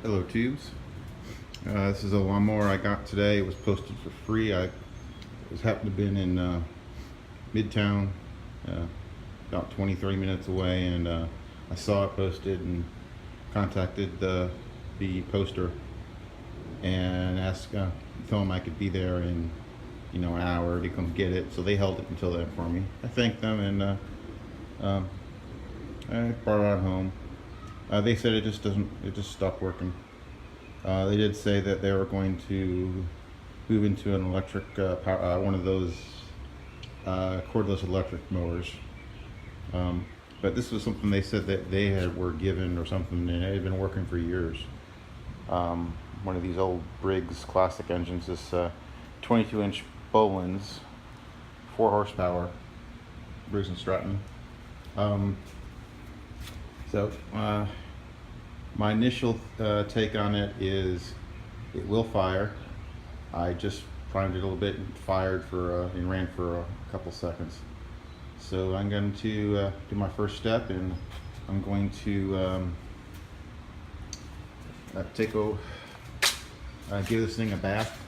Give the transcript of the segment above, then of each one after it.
Hello tubes. This is a lawnmower I got today. It was posted for free. I was happened to been in Midtown, about 20-30 minutes away, and I saw it posted and contacted the poster and asked, told them I could be there in an hour to come get it. So they held it until then for me. I thanked them and I brought it on home. They said it just stopped working. They did say that they were going to move into an electric, one of those cordless electric mowers. But this was something they said that they were given or something, and it had been working for years. One of these old Briggs classic engines, this 22-inch Bolens, 4 horsepower, Briggs and Stratton. My initial take on it is it will fire. I just primed it a little bit and fired and ran for a couple seconds. So I'm going to do my first step, and I'm going to give this thing a bath.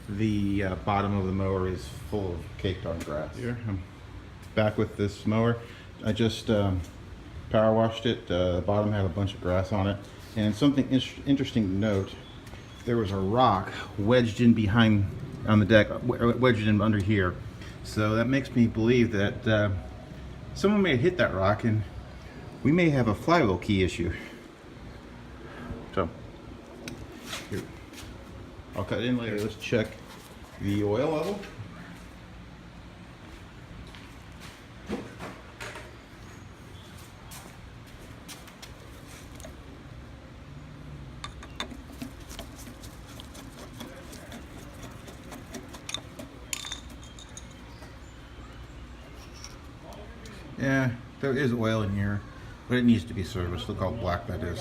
The bottom of the mower is full of caked on grass. Here I'm back with this mower. I just power washed it. The bottom had a bunch of grass on it, and something interesting to note, there was a rock wedged in behind on the deck, wedged in under here. So that makes me believe that someone may have hit that rock, and we may have a flywheel key issue. So here, I'll cut it in later. Let's check the oil level. Yeah, there is oil in here, but it needs to be serviced. Look how black that is.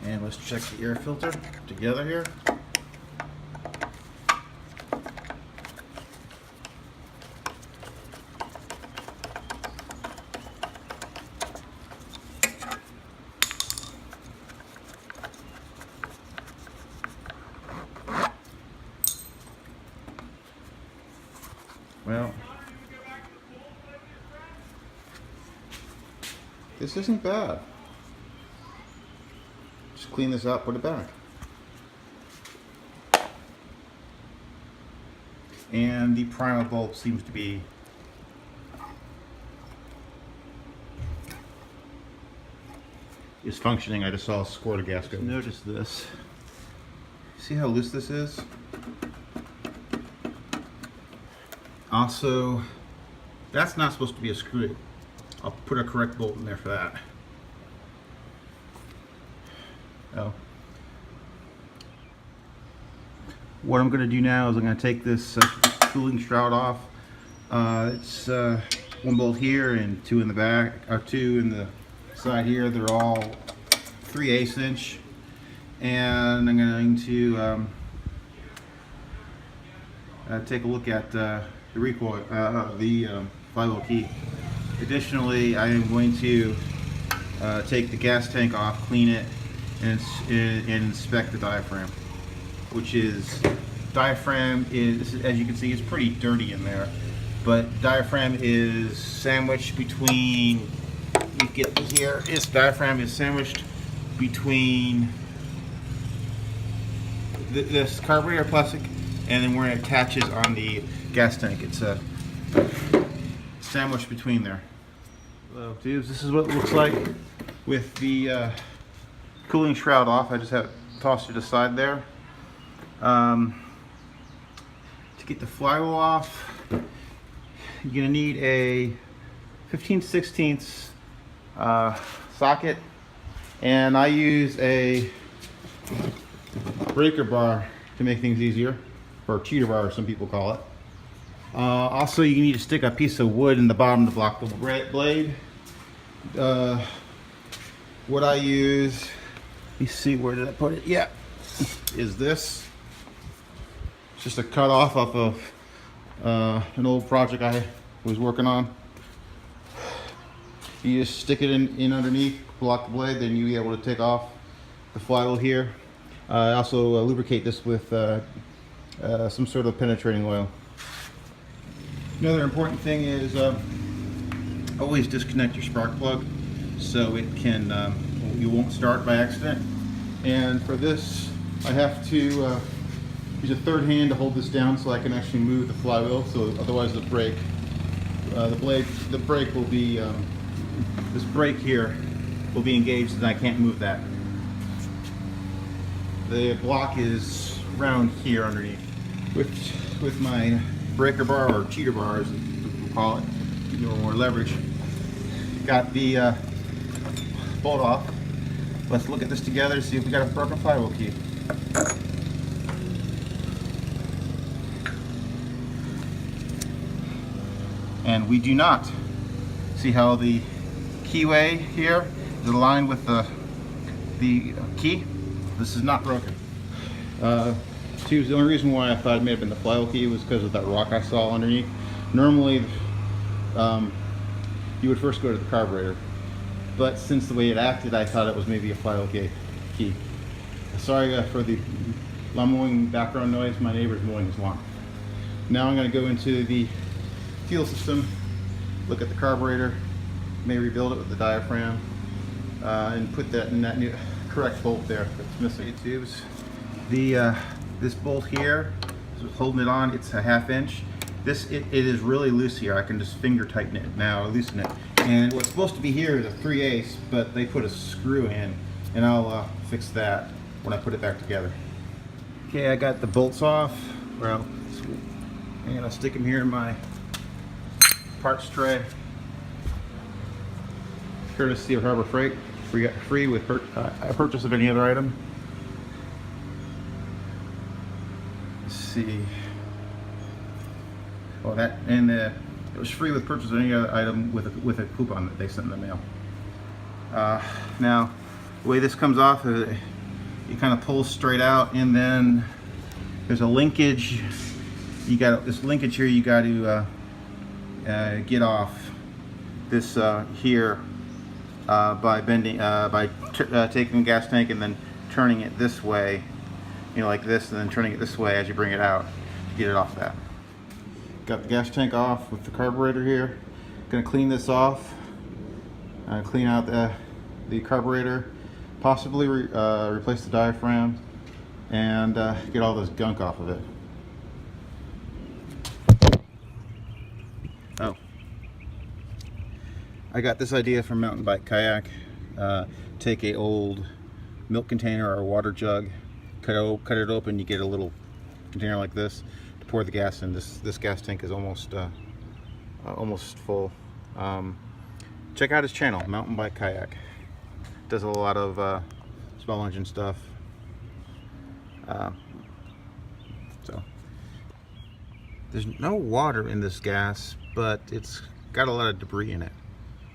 And let's check the air filter together here. Well, this isn't bad. Just clean this out, put it back. And the primer bulb seems to be functioning. I just saw a squirt of gas go. Notice this. See how loose this is? Also, that's not supposed to be a screw. I'll put a correct bolt in there for that. Oh. What I'm going to do now is I'm going to take this cooling shroud off. It's one bolt here and two in the back, or two in the side here. They're all 3/8 inch, and I'm going to take a look at the recoil, the flywheel key. Additionally, I am going to take the gas tank off, clean it, and inspect the diaphragm, which is, diaphragm is, as you can see, it's pretty dirty in there, but diaphragm is sandwiched between, you get this here, this diaphragm is sandwiched between this carburetor plastic and then where it attaches on the gas tank. It's sandwiched between there. Hello tubes, this is what it looks like with the cooling shroud off. I just have it tossed it aside there. To get the flywheel off, you're gonna need a 15/16 socket, and I use a breaker bar to make things easier, or cheater bar, some people call it. Also, you need to stick a piece of wood in the bottom to block the blade. What I use, let me see, where did I put it? Yeah, is this. It's just a cut off of an old project I was working on. You just stick it in underneath, block the blade, then you'll be able to take off the flywheel here. Also lubricate this with some sort of penetrating oil. Another important thing is always disconnect your spark plug so it can you won't start by accident. And for this, I have to use a third hand to hold this down so I can actually move the flywheel. So otherwise, the brake will be this brake here will be engaged, and I can't move that. The block is round here underneath. With my breaker bar, or cheater bar as we'll call it, get more leverage. Got the bolt off. Let's look at this together to see if we got a broken flywheel key. And we do not. See how the keyway here is aligned with the key? This is not broken. The only reason why I thought it may have been the flywheel key was because of that rock I saw underneath. Normally, you would first go to the carburetor, but since the way it acted, I thought it was maybe a flywheel key. Sorry for the lawn mowing background noise. My neighbor's mowing his lawn. Now I'm going to go into the fuel system, look at the carburetor, may rebuild it with the diaphragm, and put that in that new correct bolt there that's missing. Tubes. This bolt here is holding it on. It's a 1/2 inch. It is really loose here. I can just finger tighten it now, loosen it. And what's supposed to be here is a 3/8, but they put a screw in, and I'll fix that when I put it back together. Okay, I got the bolts off. Well, I'm gonna stick them here in my parts tray. Courtesy of Harbor Freight, free with purchase of any other item. Let's see. Oh, it was free with purchase of any other item with a coupon that they sent in the mail. Now, the way this comes off, you kind of pull straight out, and then there's a linkage. You got this linkage here. You got to get off this here by bending, taking the gas tank and then turning it this way, like this, and then turning it this way as you bring it out to get it off that. Got the gas tank off with the carburetor here. Gonna clean this off, clean out the carburetor, possibly replace the diaphragm, and get all this gunk off of it. Oh, I got this idea from Mountain Bike Kayak. Take a old milk container or a water jug, cut it open, you get a little container like this to pour the gas in. This gas tank is almost full. Check out his channel, Mountain Bike Kayak. Does a lot of small engine stuff. So there's no water in this gas, but it's got a lot of debris in it.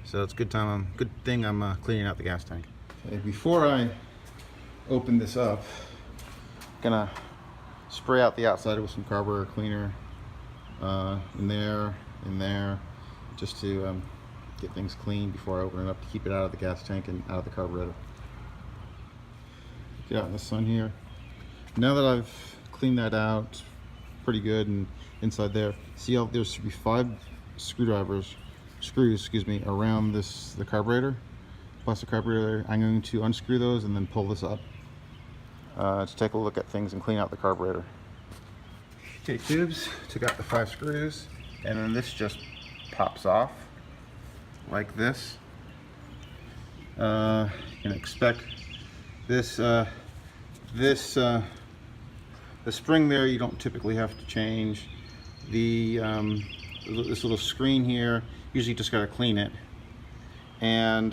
So it's good thing I'm cleaning out the gas tank. Okay, before I open this up, I'm gonna spray out the outside with some carburetor cleaner in there, just to get things clean before I open it up, to keep it out of the gas tank and out of the carburetor. Get out in the sun here. Now that I've cleaned that out pretty good and inside there, see how there should be 5 screws, around the carburetor, plastic carburetor. I'm going to unscrew those and then pull this up to take a look at things and clean out the carburetor. Okay, tubes, took out the 5 screws, and then this just pops off like this. You can expect this. The spring there you don't typically have to change. This little screen here, usually just gotta clean it, and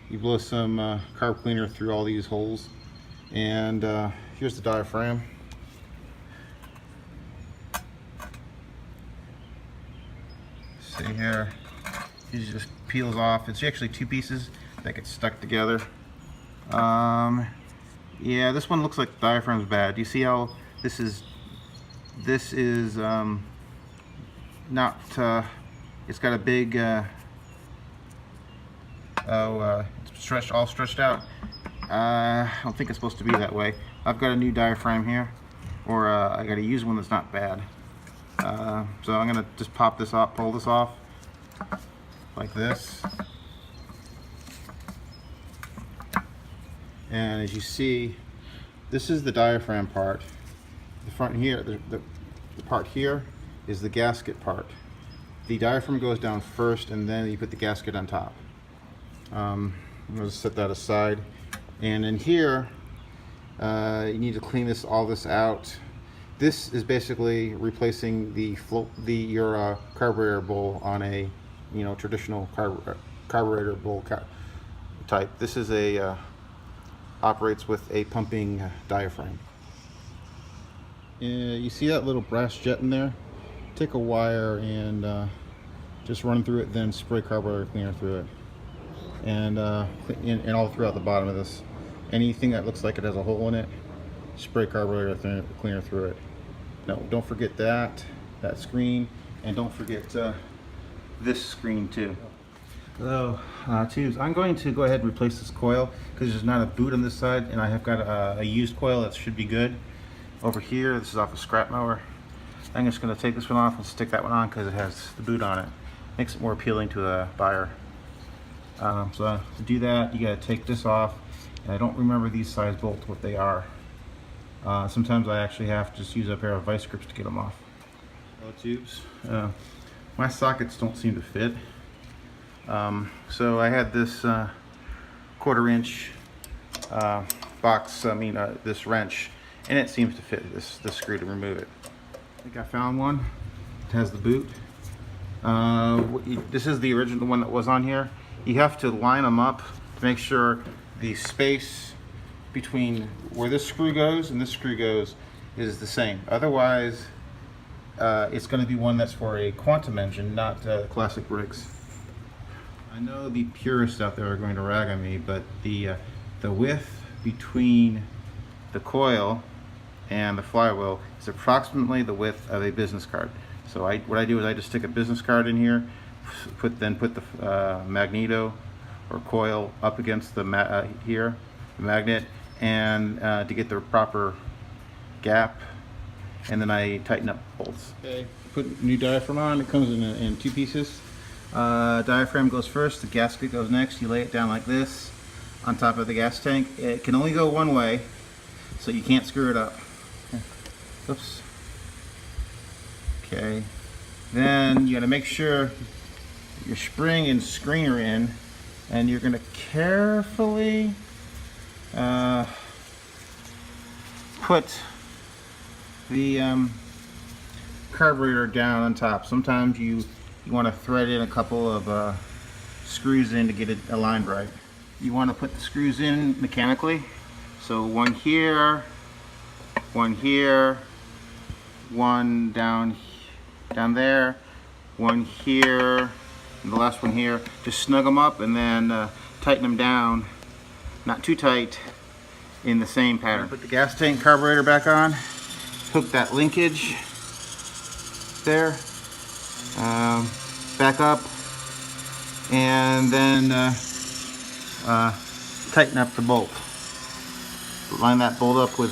you blow some carb cleaner through all these holes. And here's the diaphragm. See here, it just peels off. It's actually 2 pieces that get stuck together. Yeah, this one looks like the diaphragm's bad. Do you see how this is not, it's got a big, it's all stretched out. I don't think it's supposed to be that way. I've got a new diaphragm here, or I got to use one that's not bad. So I'm gonna just pop this off, pull this off, like this. And as you see, this is the diaphragm part. The front here, the part here is the gasket part. The diaphragm goes down first, and then you put the gasket on top. I'm going to set that aside. And in here, you need to clean all this out. This is basically replacing your carburetor bowl on a traditional carburetor bowl type. This is operates with a pumping diaphragm. You see that little brass jet in there? Take a wire and just run through it, then spray carburetor cleaner through it, and all throughout the bottom of this. Anything that looks like it has a hole in it, spray carburetor cleaner through it. No, don't forget that screen, and don't forget this screen too. So tubes, I'm going to go ahead and replace this coil because there's not a boot on this side, and I have got a used coil that should be good. Over here, this is off a scrap mower. I'm just going to take this one off and stick that one on because it has the boot on it. Makes it more appealing to a buyer. So to do that, you got to take this off, and I don't remember these size bolts what they are. Sometimes I actually have to just use a pair of vice grips to get them off. Tubes. My sockets don't seem to fit. So I had this 1/4 inch box, this wrench, and it seems to fit this screw to remove it. I think I found one. It has the boot. This is the original one that was on here. You have to line them up to make sure the space between where this screw goes and this screw goes is the same. Otherwise, it's going to be one that's for a quantum engine, not classic Briggs. I know the purists out there are going to rag on me, but the width between the coil and the flywheel is approximately the width of a business card. So what I do is I just stick a business card in here, put the magneto or coil up against the magnet, and to get the proper gap, and then I tighten up bolts. Okay, put new diaphragm on. It comes in 2 pieces. Diaphragm goes first, the gasket goes next. You lay it down like this on top of the gas tank. It can only go one way, so you can't screw it up. Oops. Okay. Then you got to make sure your spring and screen are in, and you're going to carefully put the carburetor down on top. Sometimes you want to thread in a couple of screws in to get it aligned right. You want to put the screws in mechanically. So one here, one here, one down there, one here, and the last one here. Just snug them up and then tighten them down, not too tight, in the same pattern. Put the gas tank carburetor back on, hook that linkage there, back up, and then tighten up the bolt. Line that bolt up with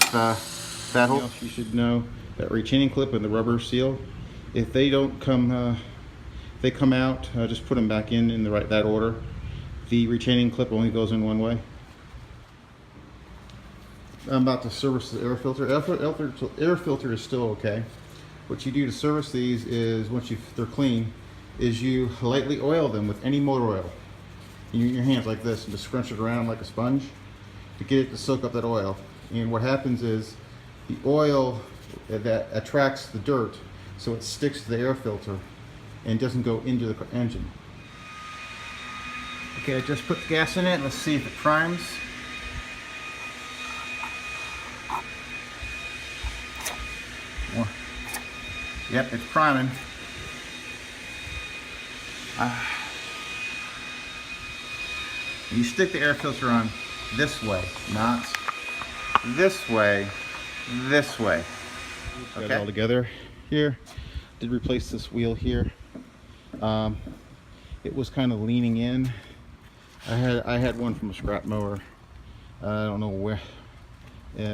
that hole. You should know that retaining clip and the rubber seal, if they don't come, they come out, just put them back in that order. The retaining clip only goes in one way. I'm about to service the air filter. Air filter is still okay. What you do to service these is, once they're clean, is you lightly oil them with any motor oil. You use your hands like this and just scrunch it around like a sponge to get it to soak up that oil. And what happens is the oil that attracts the dirt, so it sticks to the air filter and doesn't go into the engine. Okay, I just put the gas in it. Let's see if it primes. Yep, it's priming. You stick the air filter on this way, not this way, this way. Okay. Got it all together here. did replace this wheel here. It was kind of leaning in. I had one from a scrap mower. I don't know where,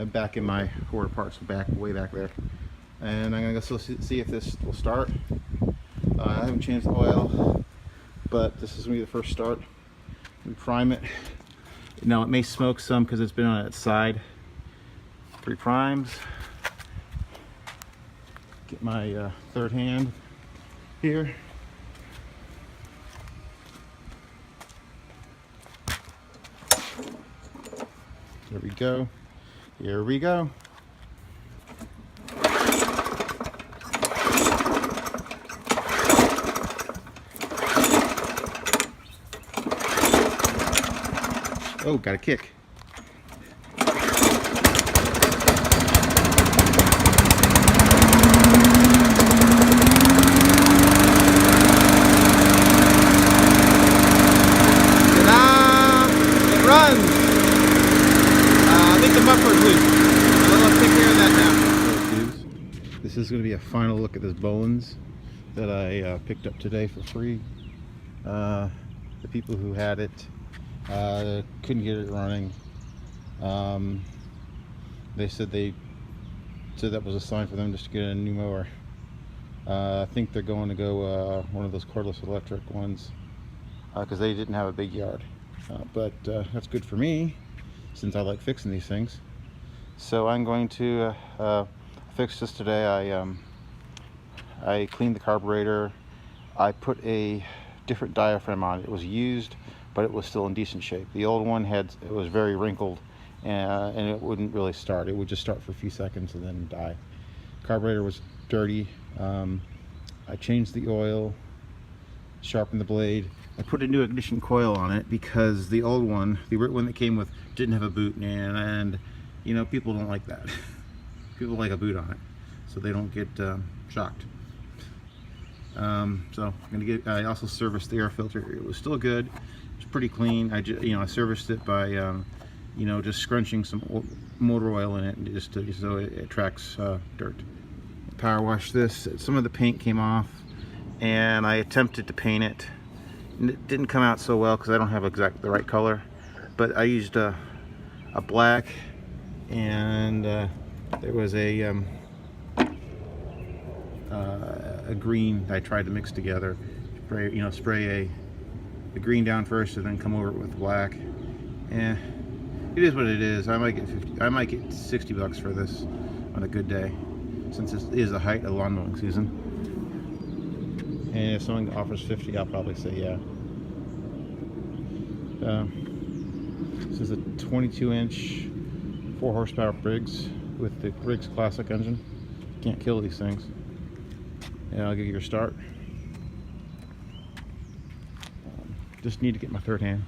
back in my quarter parts, way back there. And I'm gonna go see if this will start. I haven't changed the oil, but this is gonna be the first start. We prime it. Now it may smoke some because it's been on its side. 3 primes. Get my third hand here. There we go. Here we go. Oh, got a kick. This is going to be a final look at this Bolens that I picked up today for free. The people who had it couldn't get it running. They said that was a sign for them just to get a new mower. I think they're going to go one of those cordless electric ones because they didn't have a big yard. But that's good for me since I like fixing these things. So I'm going to fix this today. I cleaned the carburetor. I put a different diaphragm on it. It was used, but it was still in decent shape. The old one it was very wrinkled, and it wouldn't really start. It would just start for a few seconds and then die. Carburetor was dirty. I changed the oil, sharpened the blade. I put a new ignition coil on it because the old one, the one that came with, didn't have a boot, and you know, people don't like that. People like a boot on it, so they don't get shocked. So I also serviced the air filter. It was still good. It's pretty clean. I serviced it by just scrunching some motor oil in it, and just so it attracts dirt. Power wash this. Some of the paint came off, and I attempted to paint it. It didn't come out so well because I don't have the right color, but I used a black, and there was a green that I tried to mix together. Spray the green down first and then come over it with black. It is what it is. I might get 60 bucks for this on a good day, since this is the height of lawn mowing season. And if someone offers 50, I'll probably say yeah. This is a 22-inch 4-horsepower Briggs with the Briggs classic engine. Can't kill these things. And I'll give you a start. Just need to get my third hand.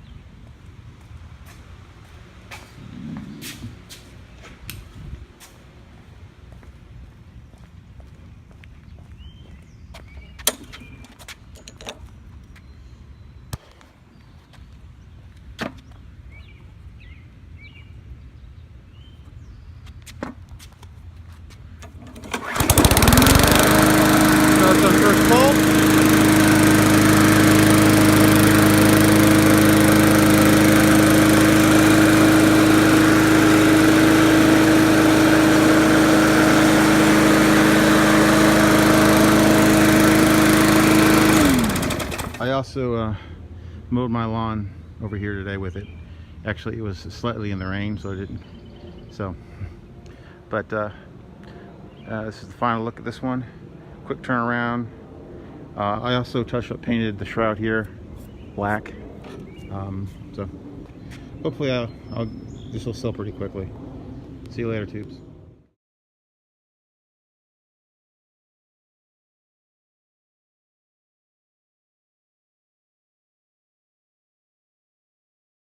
I also mowed my lawn over here today with it. Actually, it was slightly in the rain, so it didn't. But this is the final look at this one. Quick turnaround. I also painted the shroud here black. So hopefully this will sell pretty quickly. See you later, tubes.